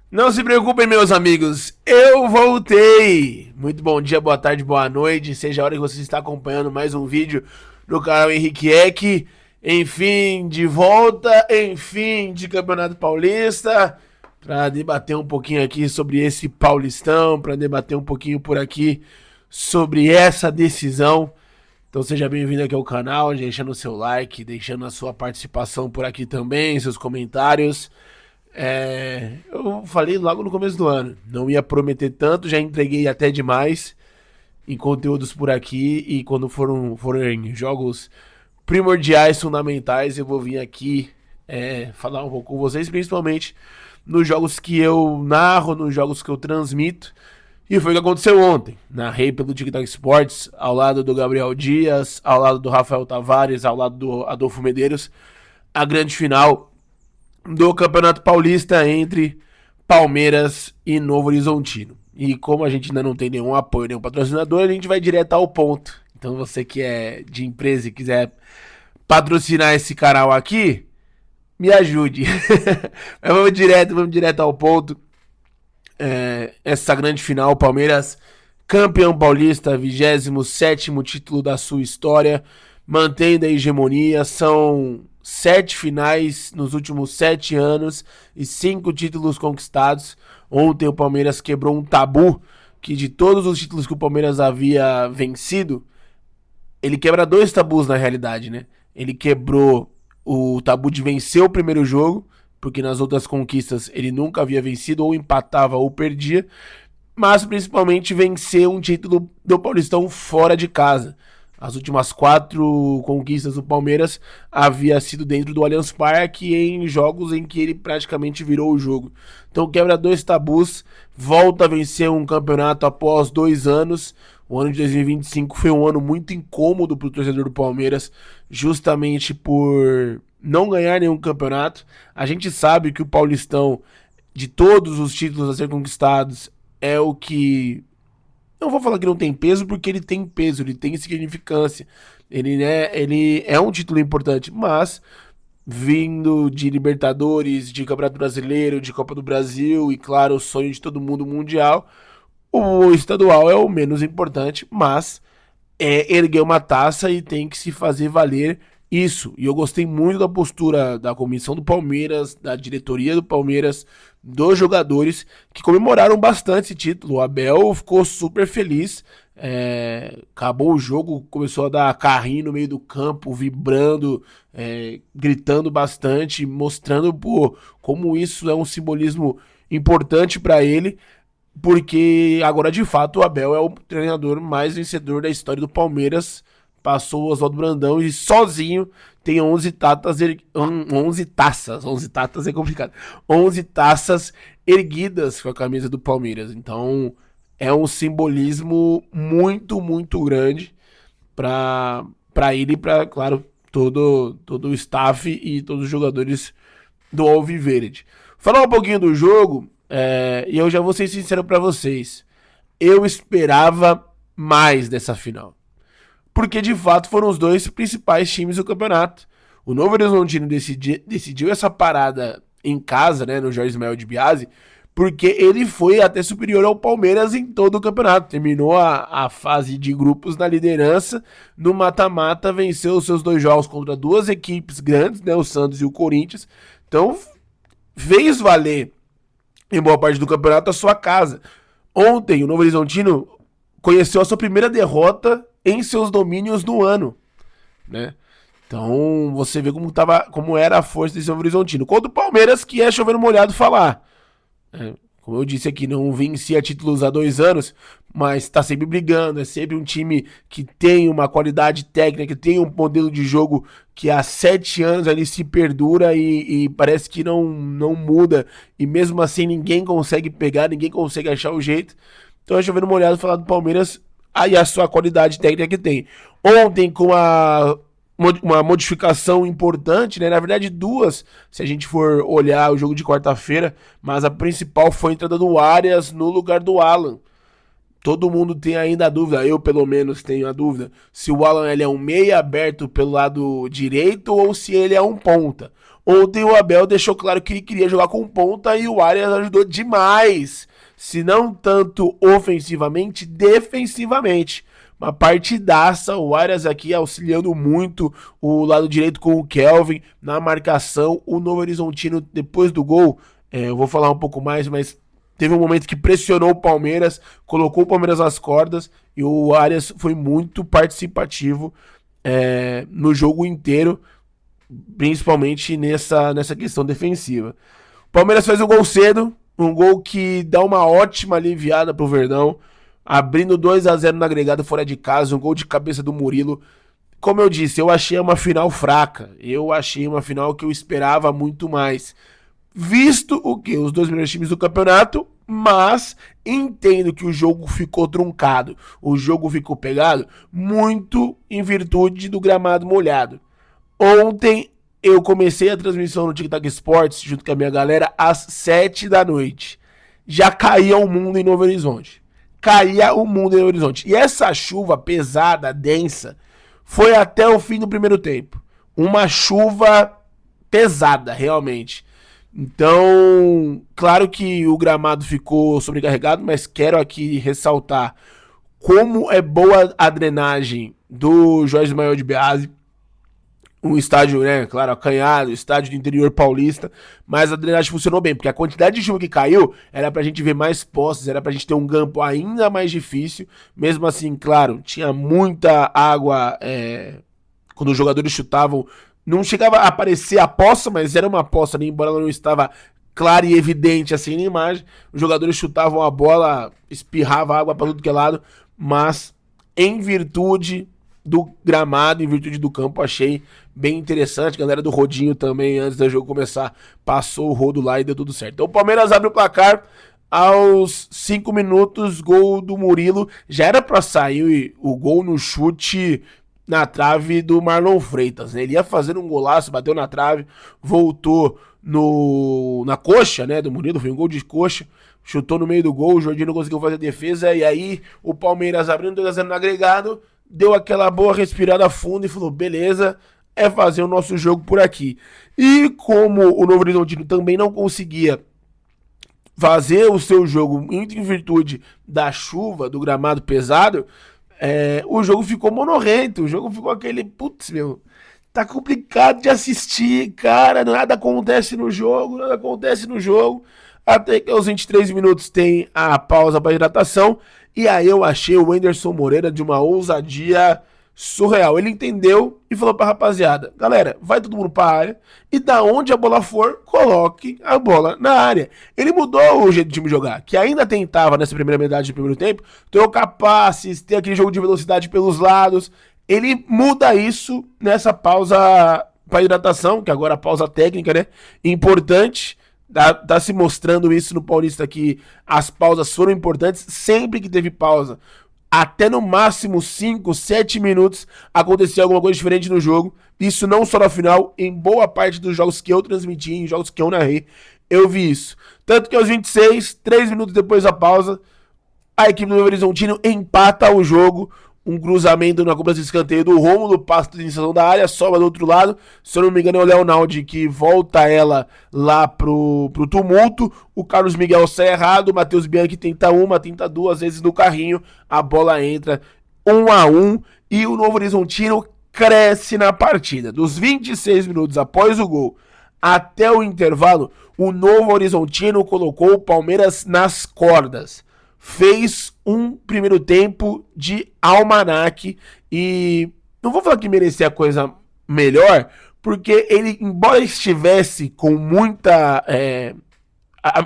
Não se preocupem, meus amigos, eu voltei! Muito bom dia, boa tarde, boa noite, seja a hora que você está acompanhando mais um vídeo no canal Henrique Eck. Enfim, de volta, enfim, de Campeonato Paulista, para debater um pouquinho aqui sobre esse Paulistão, para debater um pouquinho por aqui sobre essa decisão. Então seja bem-vindo aqui ao canal, deixando o seu like, deixando a sua participação por aqui também, seus comentários. Eu falei logo no começo do ano, não ia prometer tanto, já entreguei até demais em conteúdos por aqui e quando forem jogos primordiais, fundamentais, eu vou vir aqui falar um pouco com vocês, principalmente nos jogos que eu narro, nos jogos que eu transmito. E foi o que aconteceu ontem. Narrei pelo TikTok Sports, ao lado do Gabriel Dias, ao lado do Rafael Tavares, ao lado do Adolfo Medeiros, a grande final do Campeonato Paulista entre Palmeiras e Novo Horizontino. E como a gente ainda não tem nenhum apoio, nenhum patrocinador, a gente vai direto ao ponto. Então você que é de empresa e quiser patrocinar esse canal aqui, me ajude. Mas vamos direto ao ponto. Essa grande final, Palmeiras campeão paulista, 27º título da sua história, mantendo a hegemonia. São 7 finais nos últimos 7 anos e 5 títulos conquistados. Ontem o Palmeiras quebrou um tabu que, de todos os títulos que o Palmeiras havia vencido, ele quebra 2 tabus na realidade, né? Ele quebrou o tabu de vencer o primeiro jogo, porque nas outras conquistas ele nunca havia vencido, ou empatava ou perdia, mas principalmente vencer um título do Paulistão fora de casa. As últimas 4 conquistas do Palmeiras havia sido dentro do Allianz Parque, em jogos em que ele praticamente virou o jogo. Então quebra 2 tabus, volta a vencer um campeonato após 2 anos. O ano de 2025 foi um ano muito incômodo para o torcedor do Palmeiras, justamente por não ganhar nenhum campeonato. A gente sabe que o Paulistão, de todos os títulos a ser conquistados, é o que... Não vou falar que não tem peso, porque ele tem peso, ele tem significância. Ele é um título importante, mas vindo de Libertadores, de Campeonato Brasileiro, de Copa do Brasil e, claro, o sonho de todo mundo mundial, o estadual é o menos importante, mas erguer uma taça e tem que se fazer valer isso. E eu gostei muito da postura da comissão do Palmeiras, da diretoria do Palmeiras, dos jogadores que comemoraram bastante esse título. O Abel ficou super feliz. Acabou o jogo, começou a dar carrinho no meio do campo, vibrando, gritando bastante, mostrando como isso é um simbolismo importante para ele, porque agora de fato o Abel é o treinador mais vencedor da história do Palmeiras. Passou o Oswaldo Brandão e sozinho tem 11 taças, 11 taças, 11 taças é complicado, 11 taças erguidas com a camisa do Palmeiras. Então é um simbolismo muito, muito grande para ele e para, claro, todo o staff e todos os jogadores do Alviverde. Falar um pouquinho do jogo, e eu já vou ser sincero para vocês. Eu esperava mais dessa final, porque de fato foram os dois principais times do campeonato. O Novo Horizontino decidiu essa parada em casa, né, no Jorge Ismael de Biasi, porque ele foi até superior ao Palmeiras em todo o campeonato. Terminou a fase de grupos na liderança, no mata-mata venceu os seus 2 jogos contra 2 equipes grandes, né, o Santos e o Corinthians. Então fez valer em boa parte do campeonato a sua casa. Ontem o Novo Horizontino conheceu a sua primeira derrota em seus domínios no ano, né? Então você vê como era a força desse Novo Horizontino. Contra o Palmeiras, que é chovendo molhado falar. Como eu disse aqui, não vencia títulos há 2 anos, mas está sempre brigando. É sempre um time que tem uma qualidade técnica, que tem um modelo de jogo que há 7 anos ali se perdura e parece que não muda. E mesmo assim ninguém consegue pegar, ninguém consegue achar o jeito. Então é chovendo molhado falar do Palmeiras, aí a sua qualidade técnica que tem. Ontem, com uma modificação importante, né? Na verdade, 2, se a gente for olhar o jogo de quarta-feira, mas a principal foi a entrada do Arias no lugar do Alan. Todo mundo tem ainda a dúvida, eu pelo menos tenho a dúvida, se o Alan ele é um meia aberto pelo lado direito ou se ele é um ponta. Ontem o Abel deixou claro que ele queria jogar com ponta e o Arias ajudou demais. Se não tanto ofensivamente, defensivamente. Uma partidaça, o Arias aqui auxiliando muito o lado direito com o Kelvin na marcação. O Novo Horizontino, depois do gol, eu vou falar um pouco mais, mas teve um momento que pressionou o Palmeiras, colocou o Palmeiras nas cordas e o Arias foi muito participativo no jogo inteiro, principalmente nessa questão defensiva. O Palmeiras fez um gol cedo, um gol que dá uma ótima aliviada pro Verdão, abrindo 2-0 no agregado fora de casa, um gol de cabeça do Murilo. Como eu disse, eu achei uma final fraca, eu achei uma final que eu esperava muito mais. Visto o que? Os dois melhores times do campeonato, mas entendo que o jogo ficou truncado, o jogo ficou pegado, muito em virtude do gramado molhado. Ontem eu comecei a transmissão no TikTok Sports junto com a minha galera às 7 da noite. Já caía o mundo em Novo Horizonte. Caía o mundo em Novo Horizonte. E essa chuva pesada, densa, foi até o fim do primeiro tempo. Uma chuva pesada, realmente. Então, claro que o gramado ficou sobrecarregado, mas quero aqui ressaltar como é boa a drenagem do Jorge Maior de Beazzi. Um estádio, né, claro, acanhado, estádio do interior paulista, mas a drenagem funcionou bem, porque a quantidade de chuva que caiu era pra gente ver mais postes, era pra gente ter um campo ainda mais difícil. Mesmo assim, claro, tinha muita água quando os jogadores chutavam. Não chegava a aparecer a poça, mas era uma poça, embora ela não estava clara e evidente assim na imagem. Os jogadores chutavam a bola, espirrava água para tudo que é lado, mas em virtude do gramado, em virtude do campo, achei bem interessante. A galera do Rodinho também, antes do jogo começar, passou o rodo lá e deu tudo certo. Então o Palmeiras abre o placar aos 5 minutos, gol do Murilo. Já era para sair o gol no chute na trave do Marlon Freitas, né? Ele ia fazer um golaço, bateu na trave, voltou na coxa, né, do Murilo, foi um gol de coxa, chutou no meio do gol, o Jorginho não conseguiu fazer a defesa, e aí o Palmeiras abrindo 2-0 no agregado, deu aquela boa respirada fundo e falou, beleza, é fazer o nosso jogo por aqui. E como o Novo Horizontino também não conseguia fazer o seu jogo, muito em virtude da chuva, do gramado pesado, o jogo ficou monorrento, o jogo ficou aquele, putz, meu, tá complicado de assistir, cara, nada acontece no jogo, até que aos 23 minutos tem a pausa para hidratação, e aí eu achei o Wenderson Moreira de uma ousadia surreal. Ele entendeu e falou pra rapaziada, galera, vai todo mundo pra área e da onde a bola for, coloque a bola na área. Ele mudou o jeito do time jogar, que ainda tentava nessa primeira metade do primeiro tempo, trocar passes, ter aquele jogo de velocidade pelos lados. Ele muda isso nessa pausa para hidratação, que agora a pausa técnica, né, importante. Tá se mostrando isso no Paulista, que as pausas foram importantes sempre que teve pausa. Até no máximo 5, 7 minutos acontecia alguma coisa diferente no jogo. Isso não só na final, em boa parte dos jogos que eu transmiti, em jogos que eu narrei, eu vi isso. Tanto que aos 26, 3 minutos depois da pausa, a equipe do Novo Horizontino empata o jogo. Um cruzamento na cobrança de escanteio do Rômulo, passa a iniciação da área, sobra do outro lado. Se eu não me engano é o Leonaldi que volta ela lá pro tumulto. O Carlos Miguel sai errado, o Matheus Bianchi tenta duas vezes no carrinho. A bola entra 1-1 e o Novo Horizontino cresce na partida. Dos 26 minutos após o gol até o intervalo, o Novo Horizontino colocou o Palmeiras nas cordas. Fez um primeiro tempo de almanaque e não vou falar que merecia a coisa melhor, porque ele, embora estivesse com muita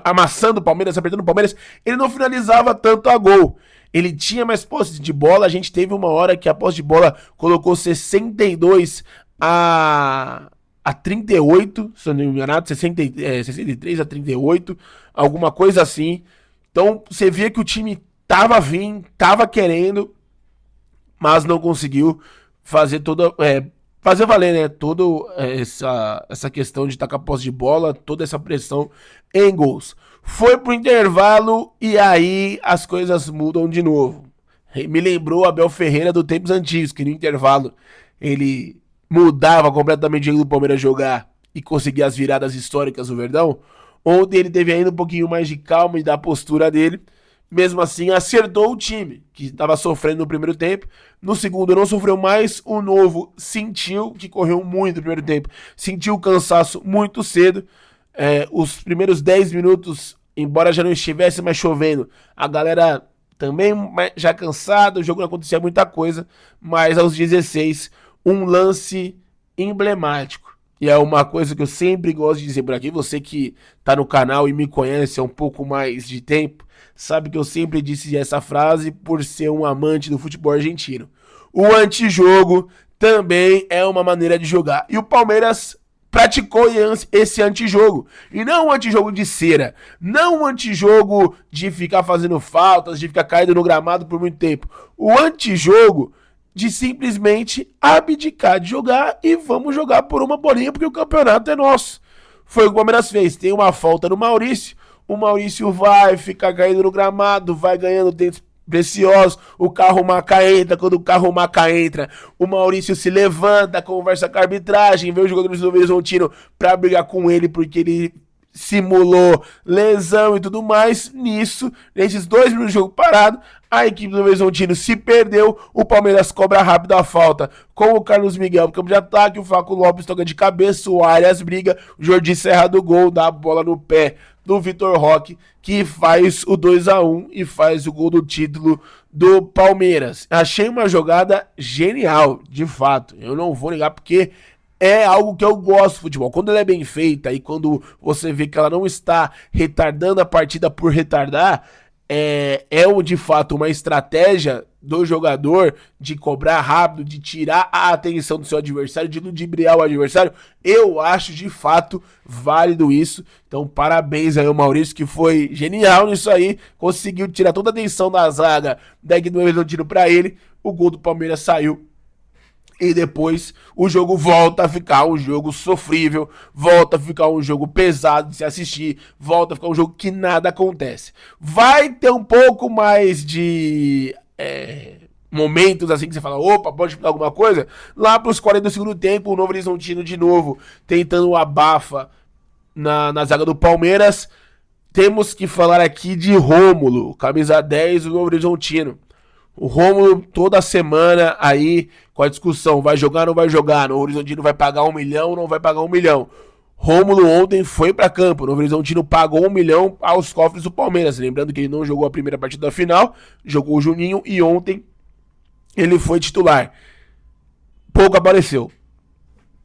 amassando o Palmeiras, apertando o Palmeiras, ele não finalizava tanto a gol. Ele tinha mais posse de bola, a gente teve uma hora que a posse de bola colocou 62 a 38, se eu não me engano, 63 a 38, alguma coisa assim. Então, você via que o time tava vindo, tava querendo, mas não conseguiu fazer fazer valer, né? Toda essa questão de estar com a posse de bola, toda essa pressão em gols. Foi pro intervalo e aí as coisas mudam de novo. Me lembrou Abel Ferreira do tempos antigos, que no intervalo ele mudava completamente o jeito do Palmeiras jogar e conseguir as viradas históricas do Verdão. Ontem ele teve ainda um pouquinho mais de calma e da postura dele. Mesmo assim, acertou o time, que estava sofrendo no primeiro tempo. No segundo, não sofreu mais. O Novo sentiu que correu muito no primeiro tempo. Sentiu o cansaço muito cedo. Os primeiros 10 minutos, embora já não estivesse mais chovendo, a galera também já cansada, o jogo não acontecia muita coisa. Mas aos 16, um lance emblemático. E é uma coisa que eu sempre gosto de dizer por aqui. Você que tá no canal e me conhece há um pouco mais de tempo, sabe que eu sempre disse essa frase por ser um amante do futebol argentino. O antijogo também é uma maneira de jogar. E o Palmeiras praticou esse antijogo. E não um antijogo de cera. Não um antijogo de ficar fazendo faltas, de ficar caído no gramado por muito tempo. O antijogo de simplesmente abdicar de jogar e vamos jogar por uma bolinha porque o campeonato é nosso. Foi o que o Palmeiras fez. Tem uma falta no Maurício. O Maurício vai ficar caindo no gramado, vai ganhando tempos preciosos. O carro maca entra. Quando o carro maca entra, o Maurício se levanta, conversa com a arbitragem, vê os jogadores do Novo Horizontino pra brigar com ele porque ele simulou lesão e tudo mais. Nesses 2 minutos de jogo parado, a equipe do Novo Horizontino se perdeu. O Palmeiras cobra rápido a falta com o Carlos Miguel no campo de ataque. O Flaco Lopes toca de cabeça, o Arias briga, o Jordi Serra do gol, dá a bola no pé do Vitor Roque, que faz o 2-1 e faz o gol do título do Palmeiras. Achei uma jogada genial, de fato. Eu não vou negar porque é algo que eu gosto do futebol. Quando ela é bem feita e quando você vê que ela não está retardando a partida por retardar, é de fato uma estratégia do jogador de cobrar rápido, de tirar a atenção do seu adversário, de ludibriar o adversário. Eu acho de fato válido isso. Então parabéns aí ao Maurício, que foi genial nisso aí, conseguiu tirar toda a atenção da zaga da equipe do Novo Horizontino pra ele. O gol do Palmeiras saiu. E depois o jogo volta a ficar um jogo sofrível, volta a ficar um jogo pesado de se assistir, volta a ficar um jogo que nada acontece. Vai ter um pouco mais de momentos assim que você fala, opa, pode mudar alguma coisa? Lá para os 40 do segundo tempo, o Novo Horizontino de novo tentando o abafa na zaga do Palmeiras. Temos que falar aqui de Rômulo, camisa 10 do Novo Horizontino. O Rômulo toda semana aí com a discussão, vai jogar ou não vai jogar, o Novo Horizontino vai pagar 1 milhão ou não vai pagar 1 milhão. Rômulo ontem foi para campo, o Novo Horizontino pagou 1 milhão aos cofres do Palmeiras, lembrando que ele não jogou a primeira partida da final, jogou o Juninho e ontem ele foi titular. Pouco apareceu.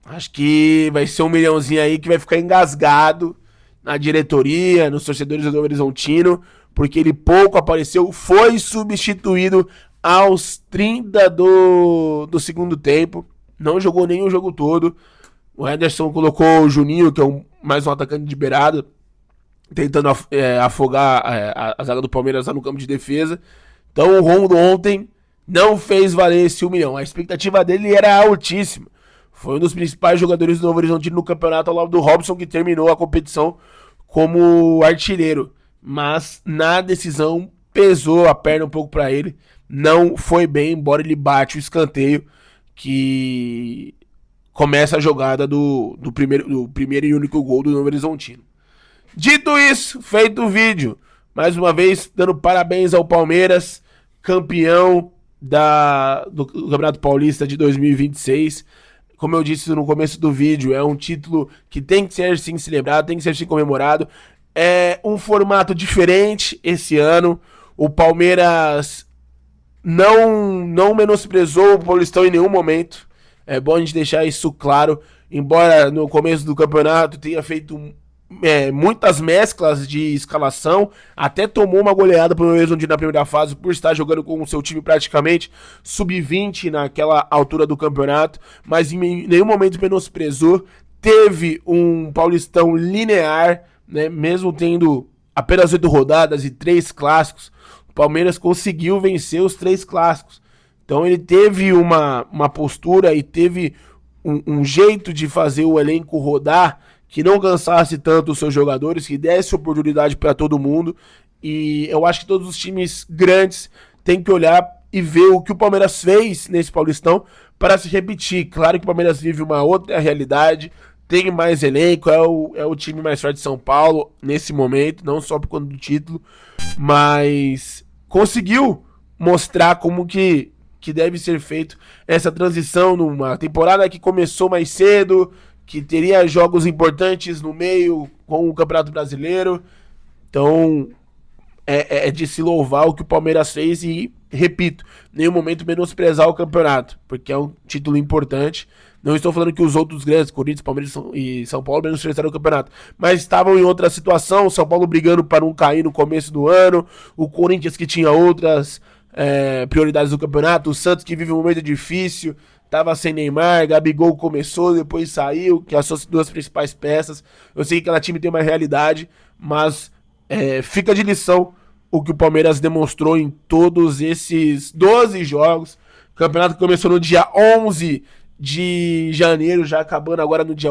Acho que vai ser 1 milhãozinho aí que vai ficar engasgado na diretoria, nos torcedores do Novo Horizontino, porque ele pouco apareceu, foi substituído aos 30 do segundo tempo, não jogou nem o jogo todo. O Ederson colocou o Juninho, que é mais um atacante de beirada, tentando afogar a zaga do Palmeiras lá no campo de defesa. Então o Romulo ontem não fez valer esse 1 milhão, a expectativa dele era altíssima. Foi um dos principais jogadores do Novo Horizontino no campeonato, ao lado do Robson, que terminou a competição como artilheiro. Mas na decisão pesou a perna um pouco para ele. Não foi bem, embora ele bate o escanteio que começa a jogada do primeiro e único gol do Novo Horizontino. Dito isso, feito o vídeo. Mais uma vez, dando parabéns ao Palmeiras, campeão do Campeonato Paulista de 2026. Como eu disse no começo do vídeo, é um título que tem que ser sim celebrado, tem que ser sim comemorado. É um formato diferente esse ano. O Palmeiras não menosprezou o Paulistão em nenhum momento. É bom a gente deixar isso claro. Embora no começo do campeonato tenha feito muitas mesclas de escalação, até tomou uma goleada para o Novo Horizontino na primeira fase por estar jogando com o seu time praticamente sub-20 naquela altura do campeonato, mas em nenhum momento menosprezou. Teve um Paulistão linear, né, mesmo tendo apenas 8 rodadas e 3 clássicos, o Palmeiras conseguiu vencer os 3 clássicos. Então ele teve uma postura e teve um jeito de fazer o elenco rodar que não cansasse tanto os seus jogadores, que desse oportunidade para todo mundo. E eu acho que todos os times grandes têm que olhar e ver o que o Palmeiras fez nesse Paulistão para se repetir. Claro que o Palmeiras vive uma outra realidade, tem mais elenco, é o time mais forte de São Paulo nesse momento, não só por conta do título, mas conseguiu mostrar como que deve ser feito essa transição numa temporada que começou mais cedo, que teria jogos importantes no meio com o Campeonato Brasileiro. Então, é de se louvar o que o Palmeiras fez e, repito, em nenhum momento menosprezar o campeonato, porque é um título importante. Não estou falando que os outros grandes, Corinthians, Palmeiras e São Paulo, menosprezaram o campeonato, mas estavam em outra situação. São Paulo brigando para não cair no começo do ano, o Corinthians que tinha outras prioridades do campeonato, o Santos que vive um momento difícil, tava sem Neymar, Gabigol começou, depois saiu, que são as suas duas principais peças. Eu sei que cada time tem uma realidade, mas fica de lição o que o Palmeiras demonstrou em todos esses 12 jogos. O campeonato começou no dia 11 de janeiro, já acabando agora no dia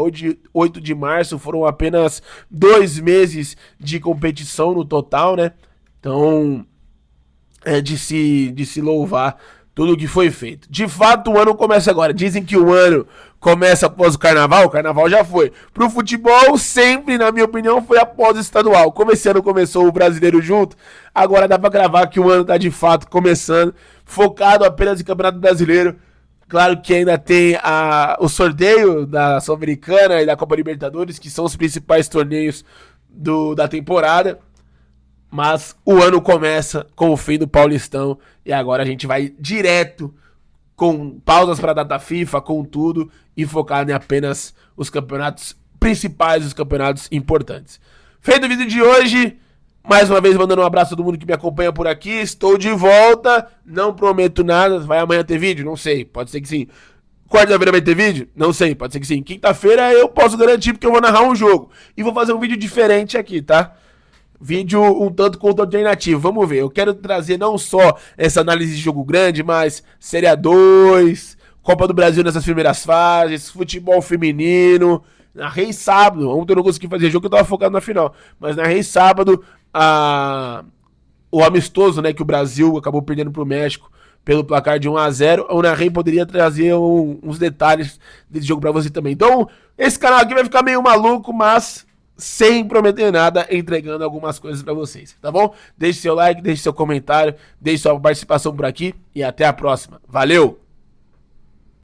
8 de março. Foram apenas 2 meses de competição no total, né? Então, é de se louvar tudo o que foi feito. De fato, o ano começa agora. Dizem que o ano começa após o carnaval já foi. Pro futebol, sempre, na minha opinião, foi após o estadual. Como esse ano começou o brasileiro junto, agora dá pra gravar que o ano tá de fato começando, focado apenas em Campeonato Brasileiro. Claro que ainda tem o sorteio da Sul-Americana e da Copa Libertadores, que são os principais torneios da temporada. Mas o ano começa com o fim do Paulistão e agora a gente vai direto com pausas para a data FIFA, com tudo, e focado em apenas os campeonatos principais, os campeonatos importantes. Feito o vídeo de hoje, mais uma vez mandando um abraço a todo mundo que me acompanha por aqui. Estou de volta, não prometo nada. Vai amanhã ter vídeo? Não sei, pode ser que sim. Quarta-feira vai ter vídeo? Não sei, pode ser que sim. Quinta-feira eu posso garantir porque eu vou narrar um jogo. E vou fazer um vídeo diferente aqui, tá? Vídeo um tanto quanto alternativo, vamos ver. Eu quero trazer não só essa análise de jogo grande, mas Série A2, Copa do Brasil nessas primeiras fases, futebol feminino. Narrei sábado, ontem eu não consegui fazer jogo, eu tava focado na final. Mas narrei sábado o amistoso, né, que o Brasil acabou perdendo pro México pelo placar de 1-0. O narrei poderia trazer uns detalhes desse jogo pra você também. Então, esse canal aqui vai ficar meio maluco, mas sem prometer nada, entregando algumas coisas pra vocês, tá bom? Deixe seu like, deixe seu comentário, deixe sua participação por aqui e até a próxima. Valeu!